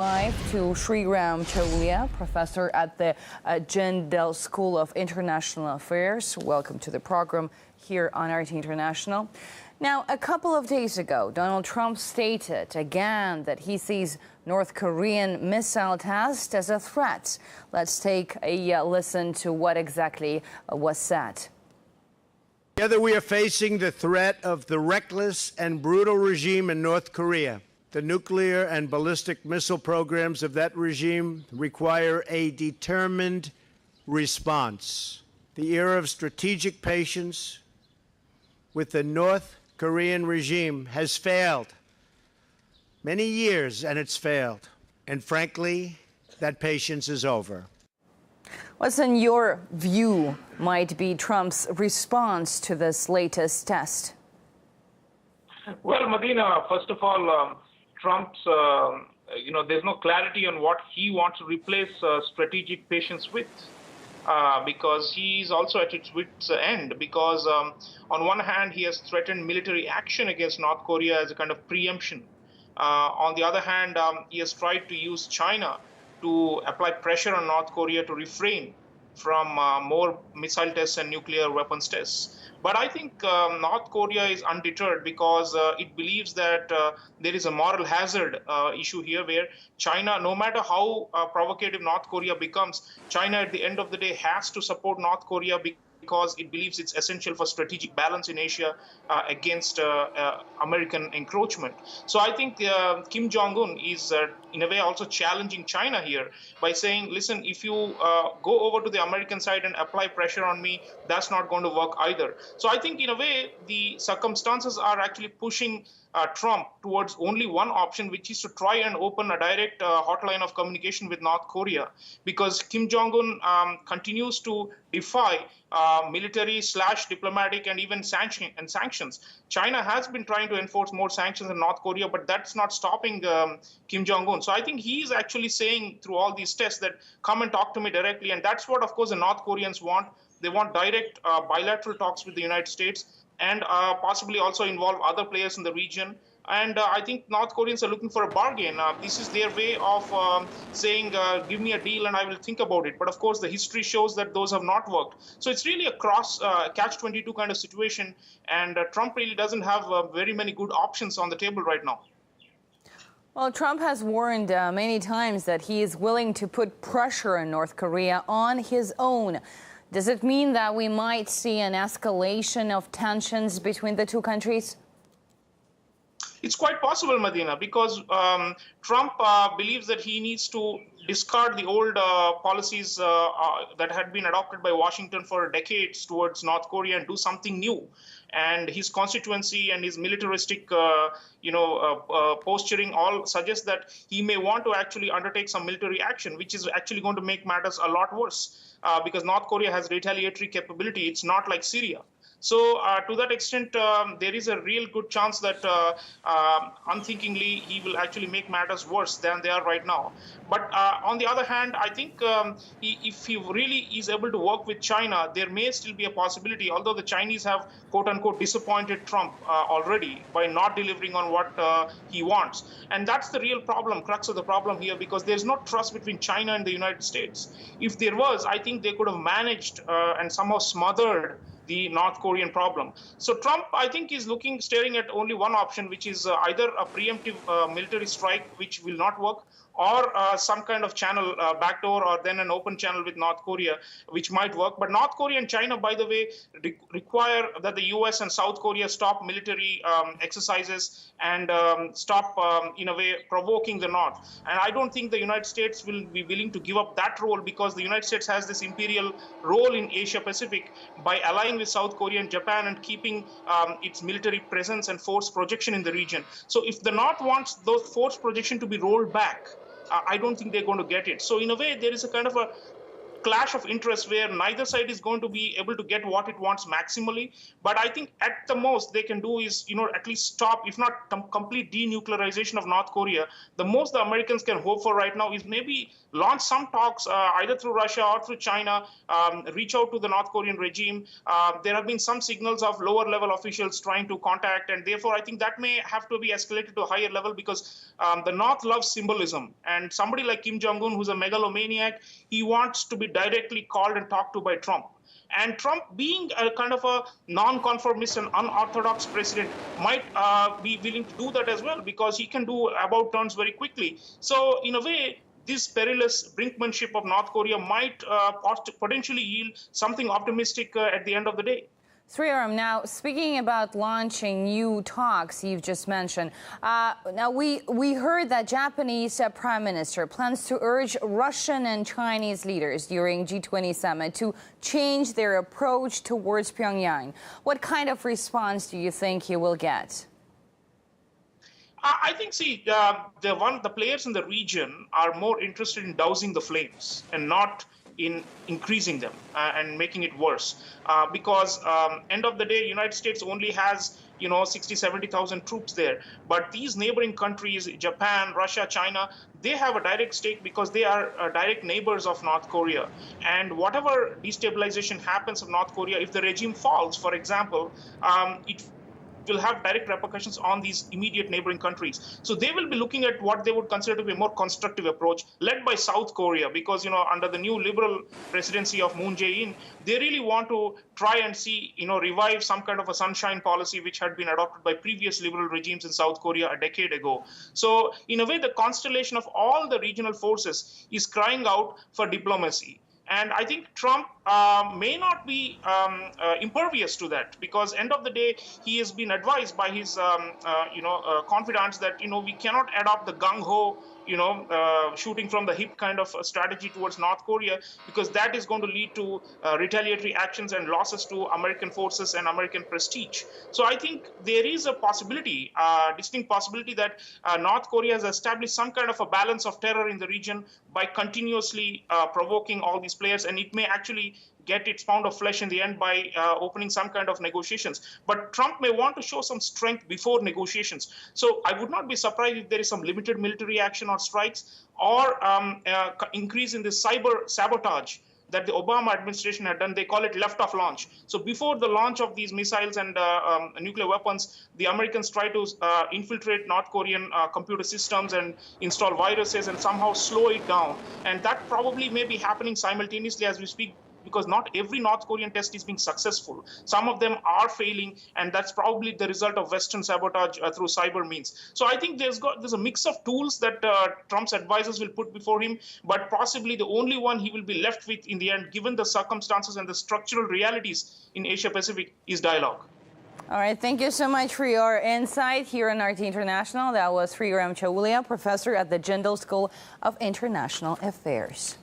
Live to Sreeram Chaulia, professor at the Jindal School of International Affairs. Welcome to the program here on RT International. Now, a couple of days ago, Donald Trump stated again that he sees North Korean missile test as a threat. Let's take a listen to what exactly was said. Together we are facing the threat of the reckless and brutal regime in North Korea. The nuclear and ballistic missile programs of that regime require a determined response. The era of strategic patience with the North Korean regime has failed. Many years, and it's failed. And frankly, that patience is over. What's in your view might be Trump's response to this latest test? Well, Medina, first of all, Trump's, there's no clarity on what he wants to replace strategic patience with, because he's also at its wit's end. Because on one hand, he has threatened military action against North Korea as a kind of preemption. On the other hand, he has tried to use China to apply pressure on North Korea to refrain from more missile tests and nuclear weapons tests. But I think North Korea is undeterred because it believes that there is a moral hazard issue here where China, no matter how provocative North Korea becomes, China at the end of the day has to support North Korea because it believes it's essential for strategic balance in Asia against American encroachment. So I think Kim Jong-un is in a way also challenging China here by saying, listen, if you go over to the American side and apply pressure on me, that's not going to work either. So I think in a way, the circumstances are actually pushing Trump towards only one option, which is to try and open a direct hotline of communication with North Korea, because Kim Jong-un continues to defy military/diplomatic and even sanctions. China has been trying to enforce more sanctions in North Korea, but that's not stopping Kim Jong-un. So I think he's actually saying through all these tests that come and talk to me directly. And that's what, of course, the North Koreans want. They want direct bilateral talks with the United States and possibly also involve other players in the region. And I think North Koreans are looking for a bargain. This is their way of saying, give me a deal and I will think about it. But of course, the history shows that those have not worked. So it's really a catch-22 kind of situation. And Trump really doesn't have very many good options on the table right now. Well, Trump has warned many times that he is willing to put pressure on North Korea on his own. Does it mean that we might see an escalation of tensions between the two countries? It's quite possible, Medina, because Trump believes that he needs to discard the old policies that had been adopted by Washington for decades towards North Korea and do something new. And his constituency and his militaristic, posturing all suggest that he may want to actually undertake some military action, which is actually going to make matters a lot worse because North Korea has retaliatory capability. It's not like Syria. So to that extent, there is a real good chance that unthinkingly he will actually make matters worse than they are right now. But on the other hand, I think if he really is able to work with China, there may still be a possibility, although the Chinese have, quote unquote, disappointed Trump already by not delivering on what he wants. And that's the real problem, crux of the problem here, because there's no trust between China and the United States. If there was, I think they could have managed and somehow smothered the North Korean problem. So Trump, I think, is staring at only one option, which is either a preemptive military strike, which will not work, or some kind of channel, backdoor, or then an open channel with North Korea, which might work. But North Korea and China, by the way, require that the US and South Korea stop military exercises and stop, in a way, provoking the North. And I don't think the United States will be willing to give up that role, because the United States has this imperial role in Asia Pacific by allying with South Korea and Japan and keeping its military presence and force projection in the region. So if the North wants those force projection to be rolled back, I don't think they're going to get it. So in a way, there is a kind of a clash of interests where neither side is going to be able to get what it wants maximally. But I think at the most they can do is, at least stop, if not complete denuclearization of North Korea. The most the Americans can hope for right now is maybe launch some talks either through Russia or through China, reach out to the North Korean regime. There have been some signals of lower level officials trying to contact, and therefore I think that may have to be escalated to a higher level, because the North loves symbolism. And somebody like Kim Jong-un, who's a megalomaniac, he wants to be directly called and talked to by Trump. And Trump, being a kind of a non-conformist and unorthodox president, might be willing to do that as well, because he can do about turns very quickly. So in a way, this perilous brinkmanship of North Korea might potentially yield something optimistic at the end of the day. Sreeram, now speaking about launching new talks you've just mentioned, now we heard that Japanese Prime Minister plans to urge Russian and Chinese leaders during G20 summit to change their approach towards Pyongyang. What kind of response do you think he will get? I think, the players in the region are more interested in dousing the flames and not in increasing them and making it worse, because end of the day, United States only has 60,000-70,000 troops there, but these neighboring countries, Japan, Russia, China, they have a direct stake because they are direct neighbors of North Korea. And whatever destabilization happens of North Korea, if the regime falls, for example, it will have direct repercussions on these immediate neighboring countries. So they will be looking at what they would consider to be a more constructive approach, led by South Korea, because, under the new liberal presidency of Moon Jae-in, they really want to try and see, revive some kind of a sunshine policy which had been adopted by previous liberal regimes in South Korea a decade ago. So in a way, the constellation of all the regional forces is crying out for diplomacy. And I think Trump may not be impervious to that, because end of the day, he has been advised by his, confidants that, we cannot adopt the gung-ho, shooting from the hip kind of a strategy towards North Korea, because that is going to lead to retaliatory actions and losses to American forces and American prestige. So I think there is a possibility, distinct possibility, that North Korea has established some kind of a balance of terror in the region by continuously provoking all these players, and it may actually get its pound of flesh in the end by opening some kind of negotiations. But Trump may want to show some strength before negotiations. So I would not be surprised if there is some limited military action or strikes, or increase in the cyber sabotage that the Obama administration had done. They call it left-off launch. So before the launch of these missiles and nuclear weapons, the Americans try to infiltrate North Korean computer systems and install viruses and somehow slow it down. And that probably may be happening simultaneously as we speak, because not every North Korean test is being successful. Some of them are failing, and that's probably the result of Western sabotage through cyber means. So I think there's a mix of tools that Trump's advisors will put before him, but possibly the only one he will be left with in the end, given the circumstances and the structural realities in Asia-Pacific, is dialogue. All right, thank you so much for your insight here on RT International. That was Sreeram Chaulia, professor at the Jindal School of International Affairs.